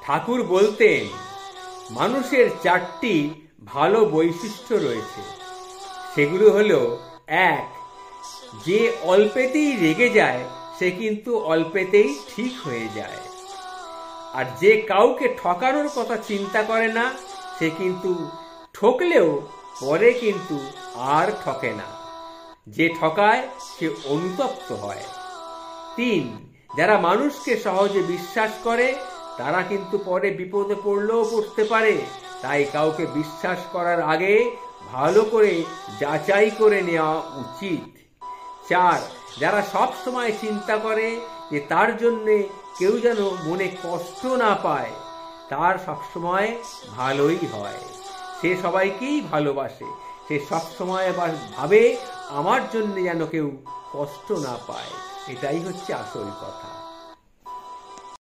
ঠাকুর বলতেন, মানুষের 4টি ভালো বৈশিষ্ট্য রয়েছে। সেগুলো হলো, 1, যে অল্পেতেই রেগে যায় সে কিন্তু অল্পেতেই ঠিক হয়ে যায়। আর যে কাউকে ঠকানোর কথা চিন্তা করে না সে কিন্তু ঠকলেও পরে কিন্তু আর ঠকে না। যে ঠকায় সে অনুতপ্ত হয়। 3, যারা মানুষকে সহজে বিশ্বাস করে তারা কিন্তু পরে বিপদে পড়লেও পড়তে পারে। তাই কাউকে বিশ্বাস করার আগে ভালো করে যাচাই করে নেওয়া উচিত। 4, যারা সব সময় চিন্তা করে যে তার জন্যে কেউ যেন মনে কষ্ট না পায়, তার সবসময় ভালোই হয়। সে সবাইকেই ভালোবাসে। সে সবসময় ভাবে আমার জন্য যেন কেউ কষ্ট না পায়। এটাই হচ্ছে আসল কথা।